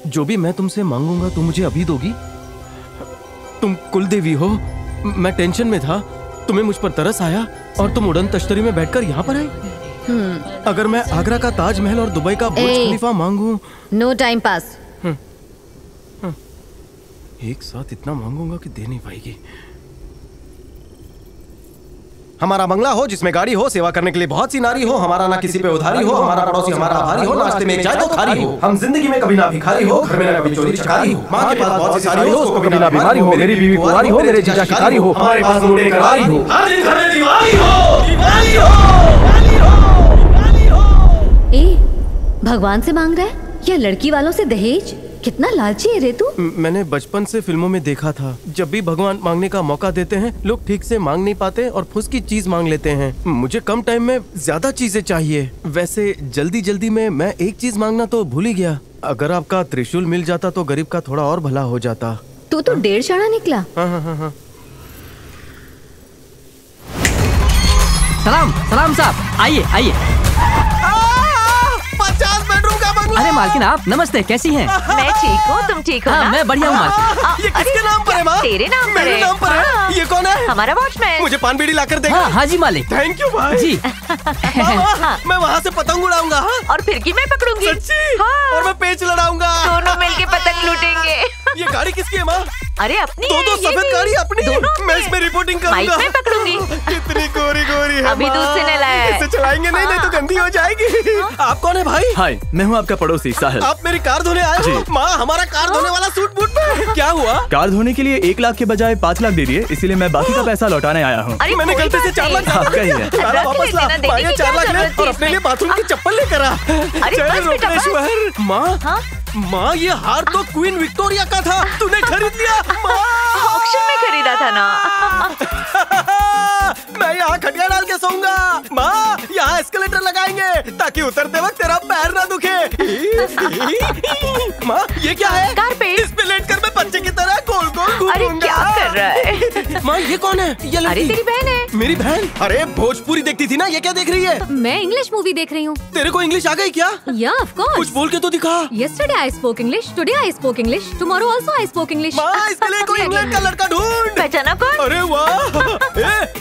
जो भी मैं तुमसे मांगूंगा तुम मुझे अभी दोगी? तुम कुलदेवी हो, मैं टेंशन में था, तुम्हें मुझ पर तरस आया और तुम उड़न तश्तरी में बैठकर यहाँ पर आई। अगर मैं आगरा का ताजमहल और दुबई का बुर्ज खलीफा मांगूं। No time pass. एक साथ इतना मांगूंगा कि दे नहीं पाएगी। हमारा बंगला हो जिसमें गाड़ी हो, सेवा करने के लिए बहुत सी नारी हो, हमारा ना किसी पे उधारी हो, हमारा पड़ोसी हमारा आभारी हो, नाश्ते में चाय तो खारी हो, हम जिंदगी में कभी ना भिखारी हो, घर में ना कभी चोरी चकारी हो, माँ के पास बहुत सी सारी हो, उसको कभी ना बीमारी हो, मेरी बीवी कुंवारी हो, मेरे जीजा शिकारी हो, हमारे पास मुंडे करारी हो, हर दिन घर में दीवारी हो, दीवारी हो, दीवारी हो। ए, भगवान से मांग रहा है या लड़की वालों से दहेज? कितना लालची है रे तू। मैंने बचपन से फिल्मों में देखा था, जब भी भगवान मांगने का मौका देते हैं लोग ठीक से मांग नहीं पाते और फुसकी चीज मांग लेते हैं। मुझे कम टाइम में ज्यादा चीजें चाहिए। वैसे जल्दी जल्दी में मैं एक चीज मांगना तो भूल ही गया। अगर आपका त्रिशूल मिल जाता तो गरीब का थोड़ा और भला हो जाता। तू तो 1.5 शाणा निकला। हाँ। सलाम सलाम साहब, आइए आइए। 50 बेडरूम का बंगला। अरे मालकिन आप नमस्ते, कैसी हैं? मैं ठीक हूँ, तुम ठीक हो ना? मैं बढ़िया हूँ मालकिन। ये किसके नाम पर है माँ? तेरे नाम पर है। मेरे नाम पर है? ये कौन है? हमारा वॉचमैन। मुझे पान बीड़ी लाकर देगा। हाँ जी मालिक। थैंक यू भाई जी। मैं वहाँ से पतंग उड़ाऊंगा। और फिर की मैं पकड़ूंगी। सच्ची? हाँ। और मैं पेच लड़ाऊंगा। दोनों मिलके पतंग लूटेंगे। ये गाड़ी किसकी है माँ? अरे अपनी दो सफेद गाड़ी अपनी। मैं इसमें रिपोर्टिंग करूंगा। माइक में पकड़ूंगी। कितनी गोरी गोरी है। अभी दूध से नहलाया है। इसे चलाएंगे नहीं तो गंदी हो जाएगी। आप कौन है भाई? हाय, मैं हूँ आपका पड़ोसी साहिल। आप मेरी कार धोने आए हो? माँ हमारा कार धोने वाला सूट बूट में क्या हुआ? कार धोने के लिए 1 लाख के बजाय 5 लाख दे दिए, इसीलिए मैं बाकी का पैसा लौटाने आया हूँ। मैंने गलती से 4 लाख आपका ही है। वापस ला। 4 लाख ले और अपने लिए बाथरूम की चप्पल लेकर आ। जय रोकनेश्वर। माँ ये हार तो क्वीन विक्टोरिया का था, तूने खरीद लिया। ऑक्शन में खरीदा था ना। मैं यहाँ खटिया डाल के सोऊंगा। माँ यहाँ एस्केलेटर लगाएंगे ताकि उतरते वक्त तेरा पैर ना दुखे। माँ ये क्या है? कारपेट। इस पे लेटकर मैं बच्चे की तरह गोल गोल घूमूंगा। अरे क्या कर रहा है? माँ ये कौन है? ये अरे तेरी बहन है। मेरी बहन? अरे भोजपुरी देखती थी ना, ये क्या देख रही है? मैं इंग्लिश मूवी देख रही हूँ। तेरे को इंग्लिश आ गई क्या? Yeah, of course. कुछ बोल के तो दिखा। Yesterday I spoke English. Today I spoke English. Tomorrow also I spoke English. माँ इसके लिए कोई इंग्लैंड का लड़का ढूंढ। पहचाना कौन? अरे वाह।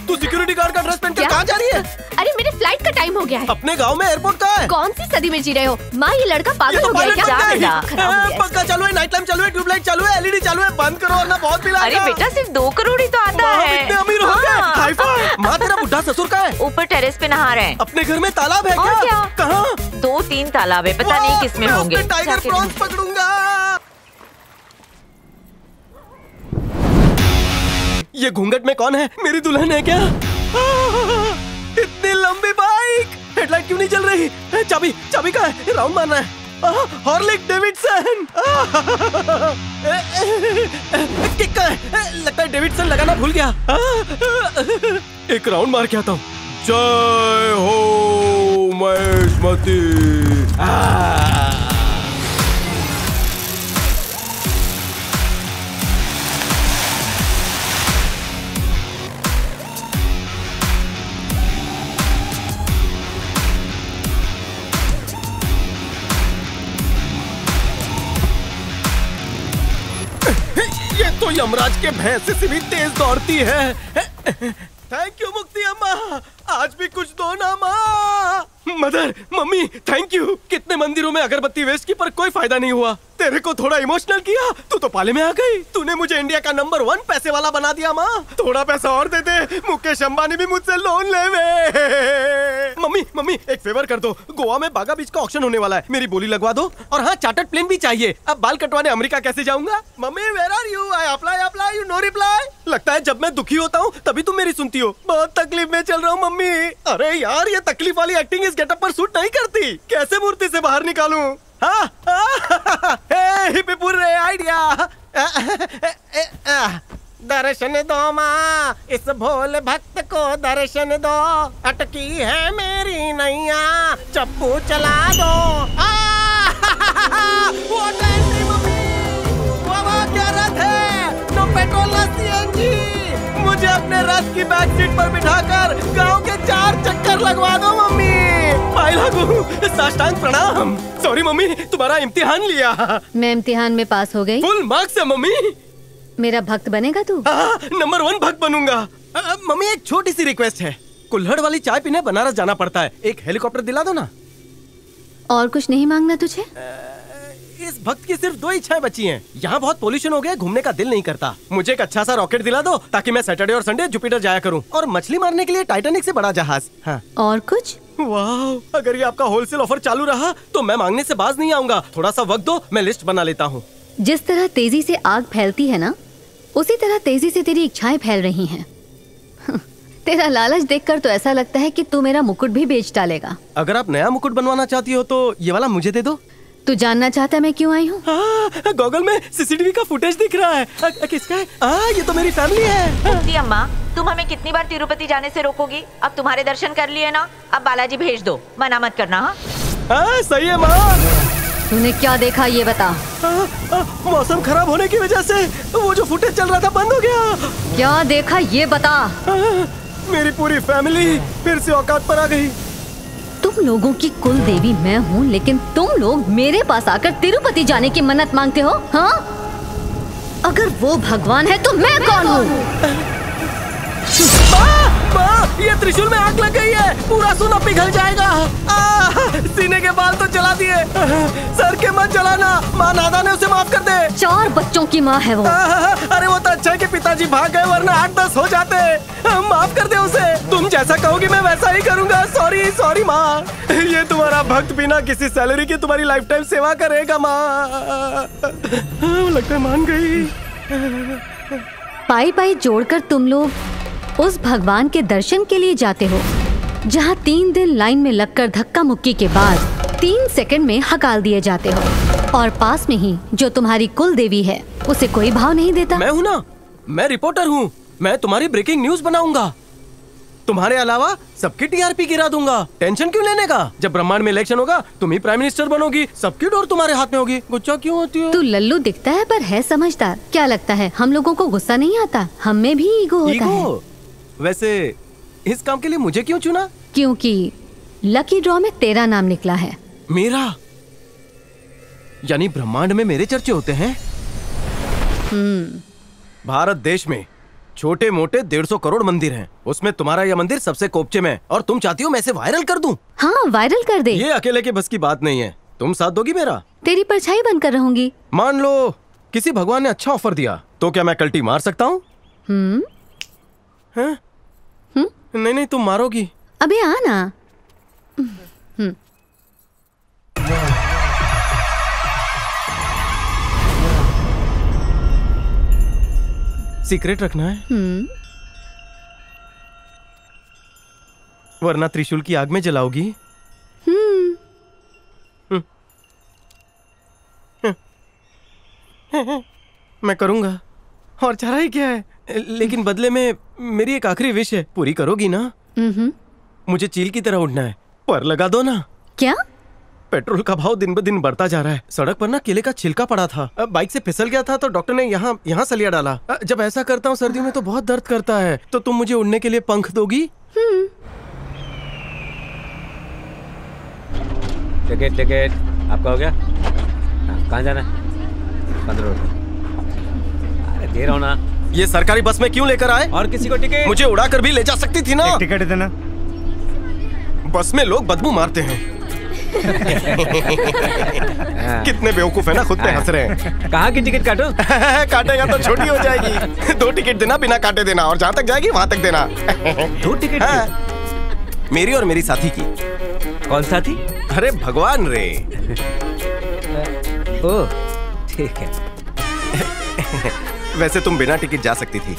तू सिक्योरिटी गार्ड का ड्रेस पहनकर कहाँ जा रही है? अरे मेरे फ्लाइट का टाइम हो गया है। अपने गांव में एयरपोर्ट का है। कौन सी सदी में जी रहे हो? माँ ये लड़का पागल हो गया है क्या? पक्का चालू है, नाइट लैम्प चालू है, ट्यूबलाइट चालू है, एलईडी चालू है, बंद करो वरना बहुत बिल आएगा। अरे बेटा सिर्फ 2 करोड़ ही तो आता है। इतने अमीर हो गए। Hi fi. माँ तेरा बुढ़ा ससुर का है? ऊपर टेरेस पे नहा रहे हैं। अपने घर में तालाब है और क्या? कहाँ? 2-3 तालाब है, पता नहीं किसमें होंगे। टाइगर प्रॉन्स पकड़ूंगा। ये घूंघट में कौन है? मेरी दुल्हन है क्या? इतनी लंबी बाइक, हेडलाइट क्यों नहीं जल रही? चाबी कहाँ है? राउंड मारना है। हॉर्लिक डेविडसन। किक कहाँ है? लगता है डेविडसन लगाना भूल गया। एक राउंड मार के आता हूँ। जय हो महेशमती। ये तो यमराज के भैंसे से भी तेज दौड़ती है। थैंक यू मुक्ति अम्मा, आज भी कुछ दो ना माँ। Mother, mummy, thank you. कितने मंदिरों में अगरबत्ती वेस्ट की पर कोई फायदा नहीं हुआ। तेरे को थोड़ा इमोशनल किया, तू तो पाले में आ गई। तूने मुझे इंडिया का नंबर 1 पैसे वाला बना दिया माँ। थोड़ा पैसा और दे दे, मुकेश अंबानी भी मुझसे लोन ले। मम्मी एक फेवर कर दो, गोवा में बागा बीच का ऑक्शन होने वाला है, मेरी बोली लगवा दो। और हाँ चार्टर्ड प्लेन भी चाहिए। अब बाल कटवाने अमेरिका कैसे जाऊंगा? Mummy where are you? I apply you no reply. लगता है जब मैं दुखी होता हूँ तभी तुम मेरी सुनती हो। बहुत तकलीफ में चल रहा हूँ मम्मी। अरे यार ये तकलीफ वाली एक्टिंग इस गेटअप पर सूट नहीं करती। कैसे मूर्ति से बाहर निकालूं? हिप्पीपुर्रे आइडिया। दर्शन दो माँ, इस भोले भक्त को दर्शन दो। अटकी है मेरी नैया, चप्पू चला दो। वो क्या रथ है? नो पेट्रोल ना सीएनजी। मुझे अपने रथ की बैक सीट पर बिठाकर गांव के 4 चक्कर लगवा दो मम्मी। पाए लागू, साष्टांग प्रणाम। सॉरी मम्मी, तुम्हारा इम्तिहान लिया। मैं इम्तिहान में पास हो गई। फुल मार्क्स है मम्मी। मेरा भक्त बनेगा तू? नंबर 1 भक्त बनूंगा। मम्मी एक छोटी सी रिक्वेस्ट है, कुल्हड़ वाली चाय पीने बनारस जाना पड़ता है, एक हेलीकॉप्टर दिला दो ना। और कुछ नहीं मांगना तुझे? इस भक्त की सिर्फ 2 इच्छाएं बची हैं। यहाँ बहुत पोल्यूशन हो गया, घूमने का दिल नहीं करता। मुझे एक अच्छा सा रॉकेट दिला दो ताकि मैं सैटरडे और संडे जुपिटर जाया करूँ, और मछली मारने के लिए टाइटैनिक से बड़ा जहाज। हाँ। और कुछ? वाह, अगर ये आपका होलसेल ऑफर चालू रहा तो मैं मांगने से बाज नहीं आऊंगा। थोड़ा सा वक्त दो, मैं लिस्ट बना लेता हूँ। जिस तरह तेजी से आग फैलती है ना, उसी तरह तेजी से तेरी इच्छाएं फैल रही हैं। तेरा लालच देखकर तो ऐसा लगता है कि तू मेरा मुकुट भी बेच डालेगा। अगर आप नया मुकुट बनवाना चाहती हो तो ये वाला मुझे दे दो। तू जानना चाहता है मैं क्यों आई हूँ? गॉगल में सीसीटीवी का फुटेज दिख रहा है। किसका है? ये तो मेरी फैमिली है। मुक्ति अम्मा, तुम हमें कितनी बार तिरुपति जाने से रोकोगी? अब तुम्हारे दर्शन कर लिए ना, अब बालाजी भेज दो, मना मत करना। हाँ सही है माँ। तूने क्या देखा ये बता। मौसम खराब होने की वजह से वो जो फुटेज चल रहा था बंद हो गया। क्या देखा ये बता। मेरी पूरी फैमिली फिर से औकात पर आ गई। तुम लोगों की कुल देवी मैं हूँ, लेकिन तुम लोग मेरे पास आकर तिरुपति जाने की मन्नत मांगते हो। हाँ, अगर वो भगवान है तो मैं कौन हूँ? ये त्रिशूल में आग लग गई है, पूरा सोना पिघल जाएगा। सीने के बाल तो जला दिए, सर के मत जलाना। माँ नादा ने उसे माफ कर दे। 4 बच्चों की माँ है वो। अरे वो तो अच्छा है कि पिताजी भाग गए, वरना 8-10 हो जाते। माफ कर दे उसे। तुम जैसा कहोगी मैं वैसा ही करूँगा। सॉरी माँ। ये तुम्हारा भक्त बिना किसी सैलरी के तुम्हारी लाइफ टाइम सेवा करेगा माँ। लगता है मान गई। पाई पाई जोड़कर तुम लोग उस भगवान के दर्शन के लिए जाते हो, जहाँ 3 दिन लाइन में लगकर धक्का मुक्की के बाद 3 सेकंड में हकाल दिए जाते हो, और पास में ही जो तुम्हारी कुल देवी है उसे कोई भाव नहीं देता। मैं हूँ ना, मैं रिपोर्टर हूँ। मैं तुम्हारी ब्रेकिंग न्यूज बनाऊंगा। तुम्हारे अलावा सबकी टीआरपी गिरा दूंगा। टेंशन क्यों लेने का? जब ब्रह्मांड में इलेक्शन होगा तुम ही प्राइम मिनिस्टर बनोगी, सबकी डोर तुम्हारे हाथ में होगी। गुस्सा क्यों होती है? तू लल्लू दिखता है पर है समझदार। क्या लगता है हम लोगों को गुस्सा नहीं आता? हम में भी ईगो होता है। वैसे इस काम के लिए मुझे क्यों चुना? क्योंकि लकी ड्रॉ में तेरा नाम निकला है। मेरा? यानी ब्रह्मांड में मेरे चर्चे होते हैं? भारत देश में छोटे मोटे 150 करोड़ मंदिर हैं, उसमें तुम्हारा यह मंदिर सबसे कोपचे में, और तुम चाहती हो मैं इसे वायरल कर दूं? हाँ, वायरल कर दे। ये अकेले के बस की बात नहीं है। तुम साथ दोगी मेरा? तेरी परछाई बनकर रहूंगी। मान लो किसी भगवान ने अच्छा ऑफर दिया, तो क्या मैं कल्टी मार सकता हूँ? नहीं, तुम मारोगी। अबे आना। सीक्रेट रखना है, वरना त्रिशूल की आग में जलाओगी। मैं करूंगा, और चारा ही क्या है। लेकिन बदले में मेरी एक आखिरी विश है, पूरी करोगी ना? मुझे चील की तरह उड़ना है, पर लगा दो ना। क्या? पेट्रोल का भाव दिन ब दिन बढ़ता जा रहा है। सड़क पर ना केले का छिलका पड़ा था, बाइक से फिसल गया था तो डॉक्टर ने यहाँ सलिया डाला। जब ऐसा करता हूँ सर्दियों में तो बहुत दर्द करता है। तो तुम मुझे उड़ने के लिए पंख दोगी? टिकट आपका हो गया? कहाँ जाना है? 15 रुपए। अरे दे रहा हूँ ना। ये सरकारी बस में क्यों लेकर आए? और किसी को टिकट? मुझे उड़ा कर भी ले जा सकती थी ना। टिकट देना। बस में लोग बदबू मारते हैं। कितने बेवकूफ है ना, खुद पे हंस रहे हैं। कहाँ की टिकट काटो? काटेगा तो छोटी हो जाएगी। 2 टिकट देना, बिना काटे देना, और जहाँ तक जाएगी वहाँ तक देना। 2 टिकट? मेरी और मेरी साथी की। कौन साथी? अरे भगवान रे। ओह ठीक है। वैसे तुम बिना टिकट जा सकती थी।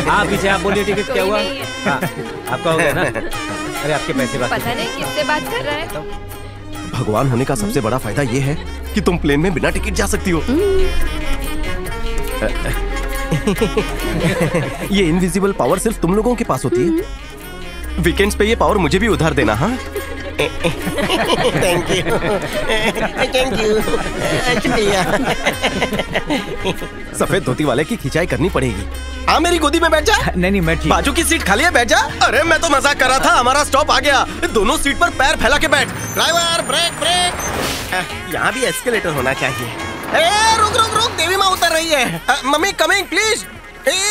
हाँ पीछे आप बोलिए टिकट क्या हुआ? हाँ, आपका हो गया ना? अरे आपके पैसे बात पता नहीं किससे बात कर रहा है। भगवान होने का सबसे बड़ा फायदा ये है कि तुम प्लेन में बिना टिकट जा सकती हो। ये इनविजिबल पावर सिर्फ तुम लोगों के पास होती है। वीकेंड्स पे ये पावर मुझे भी उधार देना। हाँ थैंक यू शुक्रिया। सफेद धोती वाले की खिंचाई करनी पड़ेगी। हाँ मेरी गोदी में बैठ जा। नहीं मैं ठीक। बाजू की सीट खाली है, बैठ जा। अरे मैं तो मजाक कर रहा था, हमारा स्टॉप आ गया। दोनों सीट पर पैर फैला के बैठ। Driver brake brake. यहाँ भी एस्केलेटर होना चाहिए। रुक रुक रुक, देवी माँ उतर रही है। Mummy coming please.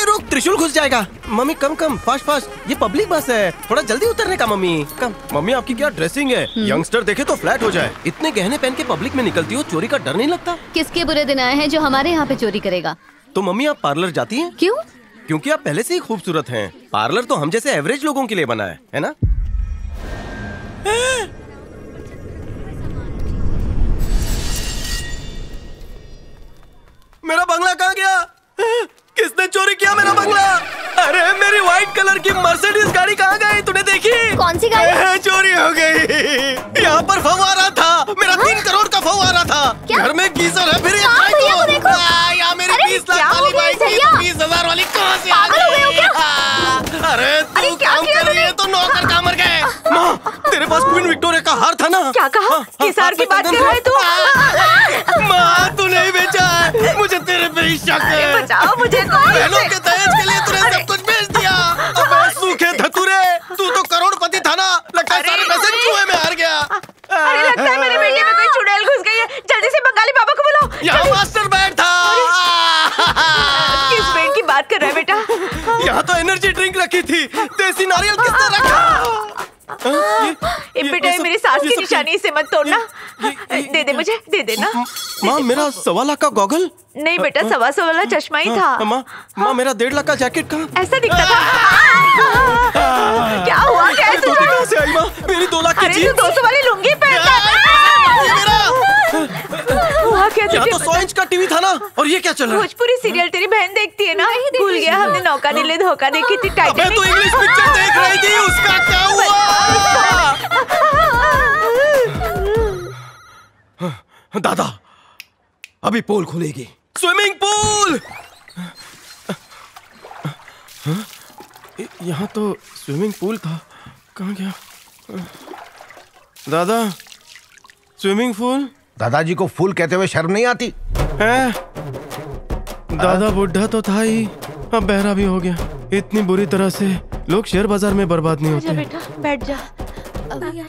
रुक, त्रिशूल घुस जाएगा। मम्मी कम कम, फास्ट फास्ट, ये पब्लिक बस है, थोड़ा जल्दी उतरने का। मम्मी कम। मम्मी आपकी क्या ड्रेसिंग है, यंगस्टर देखे तो फ्लैट हो जाए। इतने गहने पहन के पब्लिक में निकलती हो, चोरी का डर नहीं लगता? किसके बुरे दिन आए हैं जो हमारे यहाँ पे चोरी करेगा? तो मम्मी आप पार्लर जाती हैं? क्यों? क्योंकि आप पहले से ही खूबसूरत हैं। पार्लर तो हम जैसे एवरेज लोगों के लिए बना है ना? मेरा बंगला कहाँ गया? किसने चोरी किया मेरा बंगला? अरे मेरी व्हाइट कलर की मर्सिडीज गाड़ी कहाँ गई? तूने देखी? कौन सी गाड़ी? चोरी हो गई। यहाँ पर फव्वारा था, मेरा 3 करोड़ का फव्वारा था। घर में गीजर है, फिर ये यहाँ मेरी 20 लाख वाली बाइक 20,000 वाली कहाँ से आ गई? अरे तू काम कर रही है तो नौकर कहाँ मर गए? माँ तेरे पास क्वीन विक्टोरिया का हार था ना? क्या कहा? किस हार की बात कर रहा है तू? माँ तू नहीं बेचा है, मुझे तेरे पे ही शक है। बचाओ मुझे। बहनों के दहेज के लिए तूने सब कुछ बेच दिया। अबे सूखे धतूरे, तू तो करोड़पति था ना, लगता है सारे पैसे चूहे में हार गया। अरे लगता है मेरे बेटे में कोई चुड़ैल घुस गई है। जल्दी से बंगाली बाबा को बुलाओ। यहाँ मास्टर बेड था। किस बेड की बात कर रहा है बेटा? यहाँ तो एनर्जी ड्रिंक रखी थी, देसी नारियल किसने रखा? बेटा ये मेरी सास की निशानी, इसे मत तोड़ना। दे दे मुझे, दे देना। माँ मेरा 1.25 लाख का गॉगल? नहीं बेटा, 1.25 वाला चश्मा ही था। माँ मेरा 1.5 लाख का जैकेट कहाँ? ऐसा दिखता था। क्या हुआ? कैसे कहाँ से आई माँ? मेरी 2 लाख की जीन्स। 200 वाली लुंगी पहनता है। यहाँ तो 100 इंच का टीवी था ना, और ये क्या चल रहा है? भोजपुरी सीरियल तेरी बहन देखती है ना? भूल गया, हमने नौका नीले धोखा देखी थी। अबे तो इंग्लिश पिक्चर देख रही थी, उसका क्या हुआ? दादा अभी पोल खुलेगी, स्विमिंग पूल। यहाँ तो स्विमिंग पूल था, कहाँ गया? दादा स्विमिंग पूल। दादाजी को फूल कहते हुए शर्म नहीं आती है? दादा बुढ़ा तो था ही, अब बहरा भी हो गया। इतनी बुरी तरह से लोग शेयर बाजार में बर्बाद नहीं होते। बेटा बैठ जा।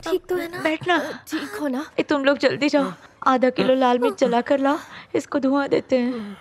ठीक तो है ना? बैठना। ठीक हो ना? तुम लोग जल्दी जाओ, आधा किलो लाल मिर्च जला कर लाओ, इसको धुआं देते हैं।